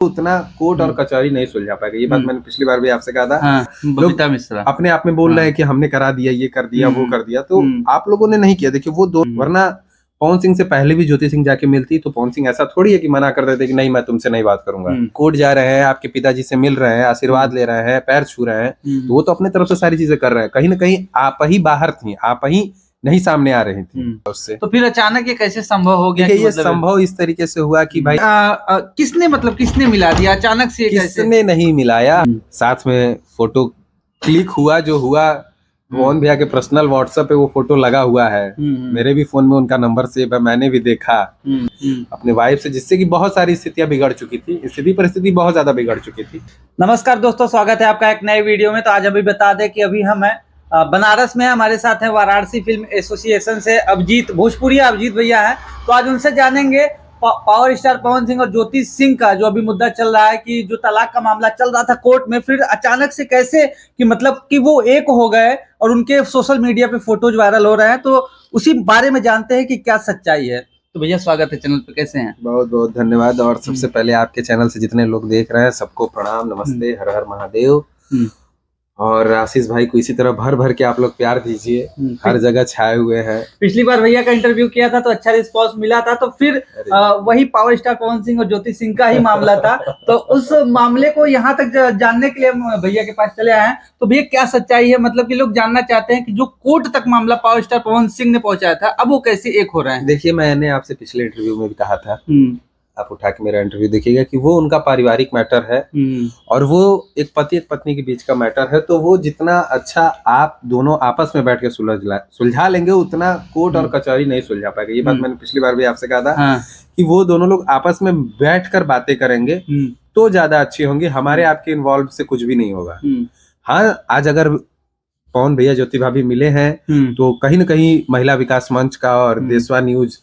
उतना कोर्ट और कचहरी नहीं सुलझा पाएगा। ये बात मैंने पिछली बार भी आपसे कहा था। हाँ, लोग बबीता मिश्रा अपने आप में बोल रहे हैं कि हमने करा दिया, ये कर दिया, वो कर दिया, तो आप लोगों ने नहीं किया। देखिए वो दो, वरना पवन सिंह से पहले भी ज्योति सिंह जाके मिलती तो पवन सिंह ऐसा थोड़ी है कि मना कर देते कि नहीं मैं तुमसे नहीं बात करूंगा। कोर्ट जा रहे हैं, आपके पिताजी से मिल रहे हैं, आशीर्वाद ले रहे हैं, पैर छू रहे हैं, तो वो तो अपने तरफ से सारी चीजें कर रहे हैं। कहीं ना कहीं आप ही बाहर थी, आप ही नहीं सामने आ रही थी उससे। तो फिर अचानक ये कैसे संभव हो गया? ये संभव इस तरीके से हुआ कि भाई किसने मिला दिया अचानक से? किसने नहीं मिलाया, साथ में फोटो क्लिक हुआ जो हुआ, पवन भैया के पर्सनल व्हाट्सएप पे वो फोटो लगा हुआ है। मेरे भी फोन में उनका नंबर सेव है, मैंने भी देखा अपने वाइफ से, जिससे कि बहुत सारी स्थितियां बिगड़ चुकी थी, स्थिति परिस्थिति बहुत ज्यादा बिगड़ चुकी थी। नमस्कार दोस्तों, स्वागत है आपका एक नए वीडियो में। तो आज अभी बता दें कि अभी हम बनारस में, हमारे साथ है वाराणसी फिल्म एसोसिएशन से अभिजीत भोजपुरिया, अभिजीत भैया हैं। तो आज उनसे जानेंगे पावर स्टार पवन सिंह और ज्योति सिंह का जो अभी मुद्दा चल रहा है कि जो तलाक का मामला चल रहा था कोर्ट में, फिर अचानक से कैसे कि मतलब कि वो एक हो गए और उनके सोशल मीडिया पे फोटोज वायरल हो रहे हैं। तो उसी बारे में जानते हैं कि क्या सच्चाई है। तो भैया स्वागत है चैनल पे, कैसे हैं? बहुत बहुत धन्यवाद। और सबसे पहले आपके चैनल से जितने लोग देख रहे हैं सबको प्रणाम, नमस्ते, हर हर महादेव। और आशीष भाई को इसी तरह भर भर के आप लोग प्यार दीजिए, हर जगह छाए हुए हैं। पिछली बार भैया का इंटरव्यू किया था तो अच्छा रिस्पांस मिला था, तो फिर वही पावर स्टार पवन सिंह और ज्योति सिंह का ही मामला था। तो उस मामले को यहाँ तक जानने के लिए हम भैया के पास चले आए हैं। तो भैया क्या सच्चाई है, मतलब कि लोग जानना चाहते हैं कि जो कोर्ट तक मामला पावर स्टार पवन सिंह ने पहुंचाया था, अब वो कैसे एक हो रहे हैं? देखिए, मैंने आपसे पिछले इंटरव्यू में भी कहा था, आप उठा के मेरा इंटरव्यू देखिएगा, कि वो उनका पारिवारिक मैटर है और वो एक पति एक पत्नी के बीच का मैटर है। तो वो जितना अच्छा आप दोनों आपस में बैठ के सुलझा लेंगे, उतना कोर्ट और कचहरी नहीं सुलझा पाएगा। ये बात मैंने पिछली बार भी आपसे कहा था कि वो दोनों लोग आपस में बैठकर बातें करेंगे तो ज्यादा अच्छी होंगी। हमारे आपके इन्वॉल्व से कुछ भी नहीं होगा। हाँ, आज अगर पवन भैया ज्योति भाभी मिले हैं तो कहीं ना कहीं महिला विकास मंच का और देशवा न्यूज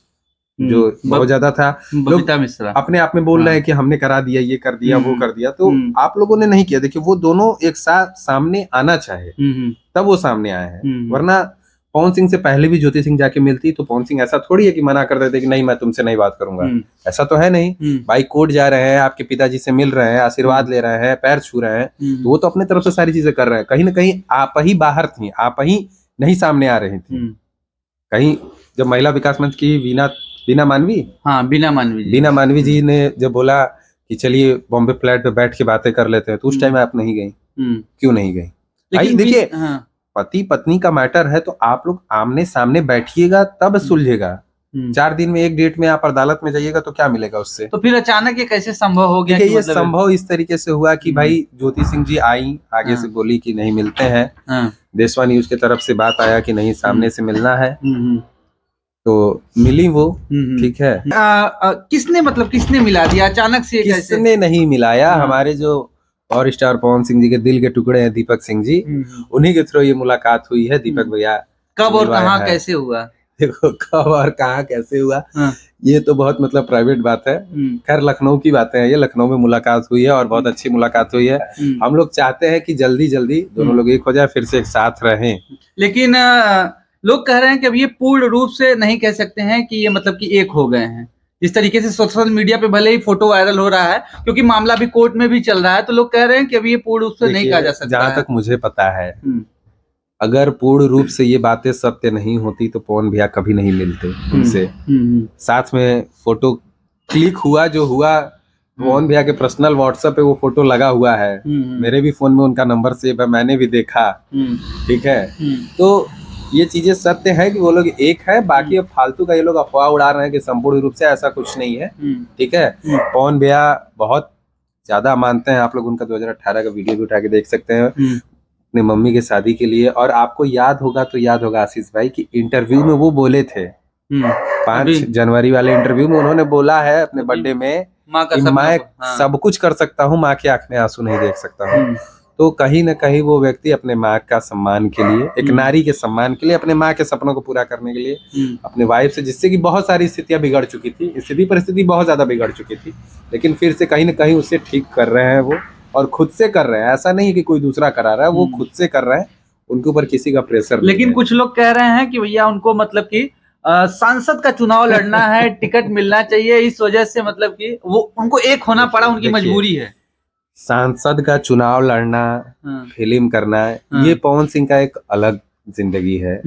जो बहुत ज्यादा था, लोग अपने आप में बोल रहे हैं कि हमने करा दिया, ये कर दिया, वो कर दिया, तो आप लोगों ने नहीं किया। देखिए वो दोनों एक साथ सामने आना चाहे तब वो सामने आए हैं, वरना पवन सिंह से पहले भी ज्योति सिंह जाके मिलती तो पवन सिंह ऐसा थोड़ी है कि मना कर देते कि नहीं मैं तुमसे नहीं बात करूंगा। ऐसा तो है नहीं। भाई कोर्ट जा रहे हैं, आपके पिताजी से मिल रहे हैं, आशीर्वाद ले रहे हैं, पैर छू रहे हैं, तो वो तो अपने तरफ से सारी चीजें कर रहे हैं। कहीं ना कहीं आप ही बाहर थी, आप ही नहीं सामने आ रही थी। कहीं जब महिला विकास मंच की बीना मानवी जी ने जब बोला कि चलिए बॉम्बे फ्लैट पे बैठ के बातें कर लेते हैं, तो उस टाइम आप नहीं गई। क्यों नहीं गई? भाई देखिए, पति पत्नी का मैटर है तो आप लोग आमने सामने बैठिएगा तब सुलझेगा। 4 दिन में एक डेट में आप अदालत में जाइएगा तो क्या मिलेगा उससे? तो फिर अचानक ये कैसे संभव हो गया? ये संभव इस तरीके से हुआ कि भाई ज्योति सिंह जी आई, आगे से बोली कि नहीं मिलते हैं। देशवा न्यूज की तरफ से बात आया कि नहीं सामने से मिलना है, तो मिली वो, ठीक है। किसने मिला दिया अचानक से? किसने नहीं मिलाया? हमारे जो पावर स्टार पवन सिंह जी के दिल के टुकड़े हैं दीपक सिंह जी, उन्हीं के थ्रू ये मुलाकात हुई है। दीपक भैया कब और कहाँ कैसे हुआ? देखो, कब और कहाँ कैसे हुआ ये तो बहुत मतलब प्राइवेट बात है। खैर लखनऊ की बातें हैं, ये लखनऊ में मुलाकात हुई है और बहुत अच्छी मुलाकात हुई है। हम लोग चाहते हैं कि जल्दी जल्दी दोनों लोग एक हो जाए, फिर से एक साथ रहें। लेकिन लोग कह रहे हैं कि अब ये पूर्ण रूप से नहीं कह सकते हैं कि ये मतलब कि एक हो गए हैं। जिस तरीके से सोशल मीडिया पे भले ही फोटो वायरल हो रहा है, क्योंकि मामला भी कोर्ट में भी चल रहा है, तो लोग कह रहे हैं कि अब ये पूर्ण रूप से नहीं कहा जा सकता। जहां तक मुझे पता है, अगर पूर्ण रूप से ये बातें सत्य नहीं होती तो पवन भैया कभी नहीं मिलते उनसे। साथ में फोटो क्लिक हुआ जो हुआ, पवन भैया के पर्सनल व्हाट्सएप पे वो फोटो लगा हुआ है। मेरे भी फोन में उनका नंबर सेव है, मैंने भी देखा, ठीक है। तो ये चीजें सत्य है कि वो लोग एक है। बाकी अब फालतू का ये लोग अफवाह उड़ा रहे हैं कि संपूर्ण रूप से ऐसा कुछ नहीं है, ठीक है। पवन भैया बहुत ज्यादा मानते हैं, आप लोग उनका 2018 का वीडियो भी उठा के देख सकते हैं अपने मम्मी के शादी के लिए। और आपको याद होगा आशीष भाई की इंटरव्यू में वो बोले थे, 5 जनवरी वाले इंटरव्यू में उन्होंने बोला है अपने बर्थडे में कि मैं सब कुछ कर सकता हूँ, माँ की आंख में आंसू नहीं देख सकता हूँ। तो कहीं ना कहीं वो व्यक्ति अपने माँ का सम्मान के लिए, एक नारी के सम्मान के लिए, अपने माँ के सपनों को पूरा करने के लिए अपने वाइफ से, जिससे कि बहुत सारी स्थितियां बिगड़ चुकी थी, स्थिति परिस्थिति बहुत ज्यादा बिगड़ चुकी थी, लेकिन फिर से कहीं ना कहीं उसे ठीक कर रहे हैं वो, और खुद से कर रहे हैं। ऐसा नहीं है कि कोई दूसरा करा रहा है, वो खुद से कर रहे हैं, उनके ऊपर किसी का प्रेशर नहीं। लेकिन कुछ लोग कह रहे हैं कि भैया उनको मतलब कि सांसद का चुनाव लड़ना है, टिकट मिलना चाहिए, इस वजह से मतलब कि वो उनको एक होना पड़ा, उनकी मजबूरी है। सांसद का चुनाव लड़ना, फिल्म करना, ये पवन सिंह का एक अलग जिंदगी है।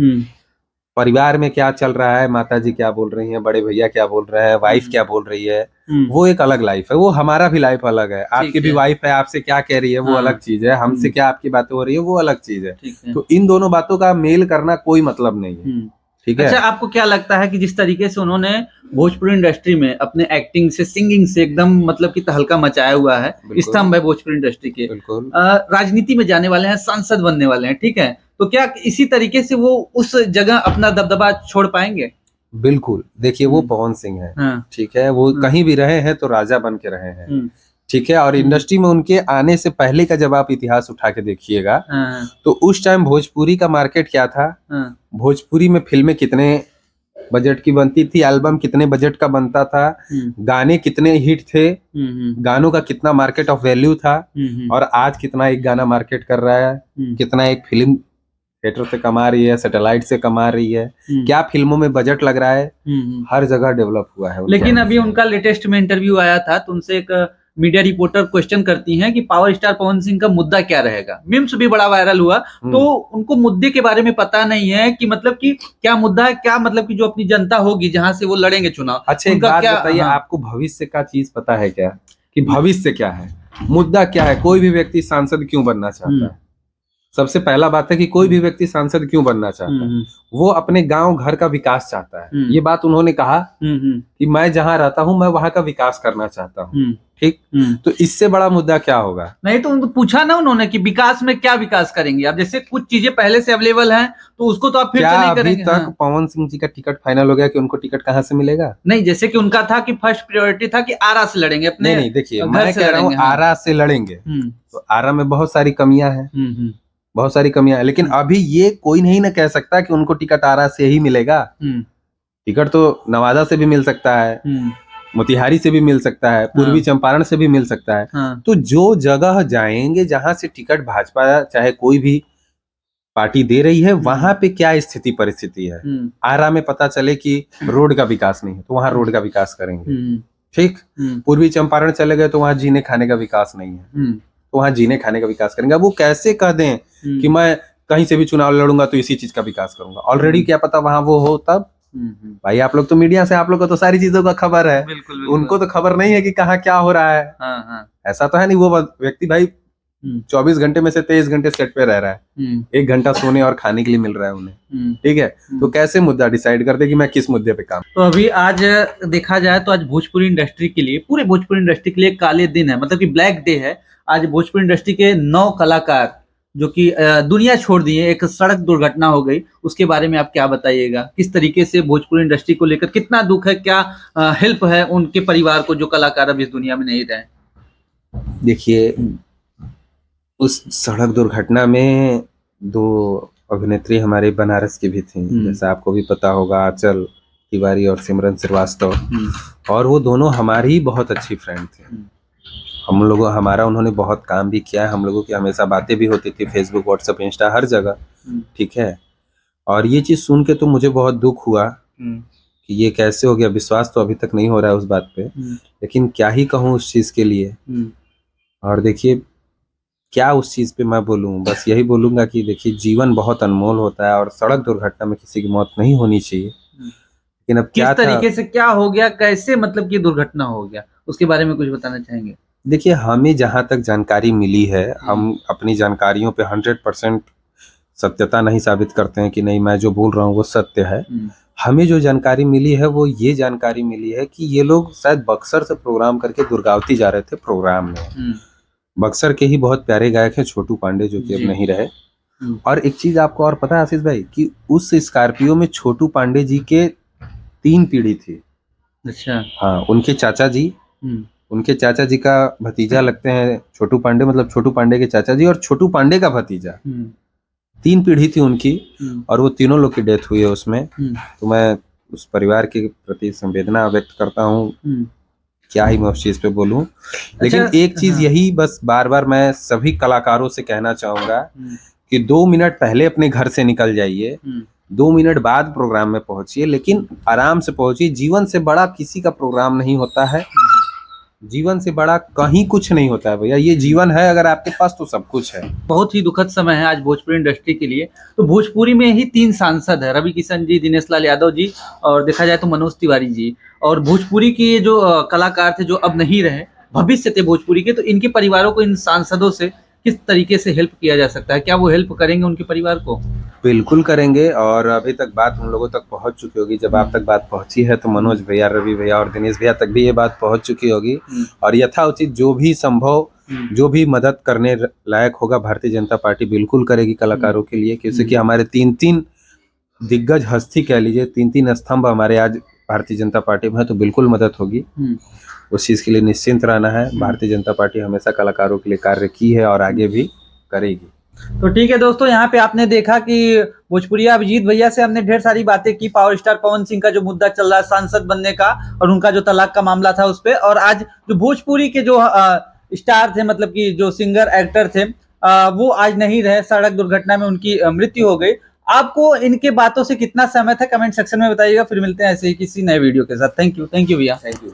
परिवार में क्या चल रहा है, माताजी क्या बोल रही हैं, बड़े भैया क्या बोल रहे हैं, वाइफ क्या बोल रही है, वो एक अलग लाइफ है। वो हमारा भी लाइफ अलग है। आपकी भी वाइफ है, आपसे क्या कह रही है वो अलग चीज है, हमसे क्या आपकी बातें हो रही है वो अलग चीज है। तो इन दोनों बातों का मेल करना कोई मतलब नहीं है। ठीक है। अच्छा, आपको क्या लगता है कि जिस तरीके से उन्होंने भोजपुरी इंडस्ट्री में अपने एक्टिंग से, सिंगिंग से एकदम मतलब कि तहलका मचाया हुआ है, स्तंभ है भोजपुरी इंडस्ट्री के, बिल्कुल राजनीति में जाने वाले हैं, सांसद बनने वाले हैं, ठीक है, तो क्या इसी तरीके से वो उस जगह अपना दबदबा छोड़ पाएंगे? बिल्कुल। देखिए वो पवन सिंह है, ठीक है, वो कहीं भी रहे हैं तो राजा बन के रहे हैं, ठीक है। और इंडस्ट्री में उनके आने से पहले का जब आप इतिहास उठा के देखिएगा तो उस टाइम भोजपुरी का मार्केट क्या था, भोजपुरी में फिल्में कितने बजट की बनती थी, एल्बम कितने बजट का बनता था, गाने कितने हिट थे, गानों का कितना मार्केट ऑफ वैल्यू था, और आज कितना एक गाना मार्केट कर रहा है, कितना एक फिल्म थिएटर से कमा रही है, सैटेलाइट से कमा रही है, क्या फिल्मों में बजट लग रहा है, हर जगह डेवलप हुआ है। लेकिन अभी उनका लेटेस्ट में इंटरव्यू आया था तो उनसे एक मीडिया रिपोर्टर क्वेश्चन करती हैं कि पावर स्टार पवन सिंह का मुद्दा क्या रहेगा। मीम्स भी बड़ा वायरल हुआ, तो उनको मुद्दे के बारे में पता नहीं है कि मतलब कि क्या मुद्दा है, क्या मतलब कि जो अपनी जनता होगी जहां से वो लड़ेंगे चुनाव। अच्छा, एक बात बताइए, आपको भविष्य का चीज पता है क्या, कि भविष्य क्या है, मुद्दा क्या है? कोई भी व्यक्ति सांसद क्यों बनना चाहता है? सबसे पहला बात है कि कोई भी व्यक्ति सांसद क्यों बनना चाहता है, वो अपने गांव घर का विकास चाहता है। ये बात उन्होंने कहा कि मैं जहां रहता हूं मैं वहां का विकास करना चाहता हूं, ठीक। तो इससे बड़ा मुद्दा क्या होगा? नहीं तो उनको पूछा ना उन्होंने कि विकास में क्या विकास करेंगे आप, जैसे कुछ चीजें पहले से अवेलेबल हैं तो उसको तो आप फिर से नहीं करेंगे। अभी तक पवन सिंह जी का टिकट फाइनल हो गया कि उनको टिकट कहाँ से मिलेगा? नहीं, जैसे कि उनका था कि फर्स्ट प्रायोरिटी था कि आरा से लड़ेंगे अपने। नहीं, देखिए मैं कह रहा हूँ आरा से लड़ेंगे, तो आरा में बहुत सारी कमियां हैं, बहुत सारी कमियां हैं, लेकिन अभी ये कोई नहीं ना कह सकता कि उनको टिकट आरा से ही मिलेगा। टिकट तो नवादा से भी मिल सकता है, मोतिहारी से भी मिल सकता है, पूर्वी चंपारण से भी मिल सकता है। तो जो जगह जाएंगे जहां से टिकट भाजपा चाहे कोई भी पार्टी दे रही है, वहां पे क्या स्थिति परिस्थिति है, आरा में पता चले कि रोड का विकास नहीं है तो वहां रोड का विकास करेंगे, ठीक। पूर्वी चंपारण चले गए तो वहां जीने खाने का विकास नहीं है, तो वहां जीने खाने का विकास करेंगे। अब वो कैसे कह दें कि मैं कहीं से भी चुनाव लड़ूंगा तो इसी चीज का विकास करूंगा? ऑलरेडी क्या पता वहां वो हो तब। भाई आप लोग तो मीडिया से, आप लोग को तो सारी चीजों का खबर है, बिल्कुल। उनको तो खबर नहीं है कि कहाँ क्या हो रहा है। ऐसा तो है नहीं, वो व्यक्ति भाई 24 घंटे में से 23 घंटे सेट पे रह रहा है, 1 घंटा सोने और खाने के लिए मिल रहा है उन्हें, ठीक है। तो कैसे मुद्दा डिसाइड करते कि मैं किस मुद्दे पे काम। तो अभी आज देखा जाए तो आज भोजपुरी इंडस्ट्री के लिए, पूरे भोजपुरी इंडस्ट्री के लिए काले दिन है, मतलब कि ब्लैक डे है। आज भोजपुरी इंडस्ट्री के 9 कलाकार जो कि दुनिया छोड़ दिए, एक सड़क दुर्घटना हो गई, उसके बारे में आप क्या बताइएगा? किस तरीके से भोजपुरी इंडस्ट्री को लेकर कितना दुख है, क्या हेल्प है उनके परिवार को जो कलाकार अब इस दुनिया में नहीं रहे? देखिए उस सड़क दुर्घटना में 2 अभिनेत्री हमारे बनारस की भी थी, जैसा आपको भी पता होगा, आंचल तिवारी और सिमरन श्रीवास्तव, और वो दोनों हमारी ही बहुत अच्छी फ्रेंड थी। हम लोगों हमारा उन्होंने बहुत काम भी किया है, हम लोगों की हमेशा बातें भी होती थी, फेसबुक, व्हाट्सएप, इंस्टा, हर जगह, ठीक है। और ये चीज़ सुन के तो मुझे बहुत दुख हुआ कि ये कैसे हो गया। विश्वास तो अभी तक नहीं हो रहा है उस बात पे, लेकिन क्या ही कहूँ उस चीज़ के लिए। और देखिए क्या उस चीज़ पे मैं बोलूँ, बस यही बोलूँगा कि देखिए जीवन बहुत अनमोल होता है और सड़क दुर्घटना में किसी की मौत नहीं होनी चाहिए, लेकिन अब किस तरीके से क्या हो गया, कैसे मतलब कि दुर्घटना हो गया, उसके बारे में कुछ बताना चाहेंगे? देखिए हमें जहाँ तक जानकारी मिली है, हम अपनी जानकारियों पे 100% सत्यता नहीं साबित करते हैं कि नहीं मैं जो बोल रहा हूँ वो सत्य है। हमें जो जानकारी मिली है वो ये जानकारी मिली है कि ये लोग शायद बक्सर से प्रोग्राम करके दुर्गावती जा रहे थे प्रोग्राम में। बक्सर के ही बहुत प्यारे गायक हैं छोटू पांडे, जो कि अब नहीं रहे। और एक चीज आपको और पता है आशीष भाई, कि उस स्कॉर्पियो में छोटू पांडे जी के 3 पीढ़ी थी। अच्छा। हाँ, उनके चाचा जी, उनके चाचा जी का भतीजा लगते हैं छोटू पांडे, मतलब छोटू पांडे के चाचा जी, और छोटू पांडे का भतीजा। 3 पीढ़ी थी उनकी, और वो तीनों लोग की डेथ हुई है उसमें। तो मैं उस परिवार के प्रति संवेदना व्यक्त करता हूँ, क्या ही मैं उस चीज पे बोलूं। लेकिन एक चीज यही बस बार बार मैं सभी कलाकारों से कहना चाहूंगा कि 2 मिनट पहले अपने घर से निकल जाइए, 2 मिनट बाद प्रोग्राम में पहुंचिए, लेकिन आराम से पहुंचिए। जीवन से बड़ा किसी का प्रोग्राम नहीं होता है, जीवन से बड़ा कहीं कुछ नहीं होता है भैया। ये जीवन है, अगर आपके पास तो सब कुछ है। बहुत ही दुखद समय है आज भोजपुरी इंडस्ट्री के लिए। तो भोजपुरी में ही 3 सांसद है, रवि किशन जी, दिनेश लाल यादव जी और देखा जाए तो मनोज तिवारी जी। और भोजपुरी के जो कलाकार थे जो अब नहीं रहे, भविष्य थे भोजपुरी के, तो इनके परिवारों को इन सांसदों से किस तरीके से हेल्प किया जा सकता है? क्या वो हेल्प करेंगे उनके परिवार को? बिल्कुल करेंगे, और अभी तक बात उन लोगों तक पहुंच चुकी होगी। जब आप तक बात पहुंची है तो मनोज भैया, रवि भैया और दिनेश भैया तक भी ये बात पहुंच चुकी होगी। और यथाउचित जो भी संभव, जो भी मदद करने लायक होगा, भारतीय जनता पार्टी बिल्कुल करेगी कलाकारों के लिए। क्योंकि हमारे 3 दिग्गज हस्ती कह लीजिए, 3 स्तंभ हमारे आज भारतीय जनता पार्टी में है, तो बिल्कुल मदद होगी। उस चीज के लिए निश्चिंत रहना है। भारतीय जनता पार्टी हमेशा कलाकारों के लिए कार्य की है और आगे भी करेगी। तो ठीक है दोस्तों, यहाँ पे आपने देखा कि भोजपुरिया अभिजीत भैया से हमने ढेर सारी बातें की। पावर स्टार पवन सिंह का जो मुद्दा चल रहा है सांसद बनने का, और उनका जो तलाक का मामला था उस पे, और आज जो भोजपुरी के जो स्टार थे, मतलब कि जो सिंगर एक्टर थे, वो आज नहीं रहे। सड़क दुर्घटना में उनकी मृत्यु हो गई। आपको इनके बातों से कितना सहमत है कमेंट सेक्शन में बताइएगा। फिर मिलते हैं ऐसे ही किसी नए वीडियो के साथ। थैंक यू भैया। Thank you.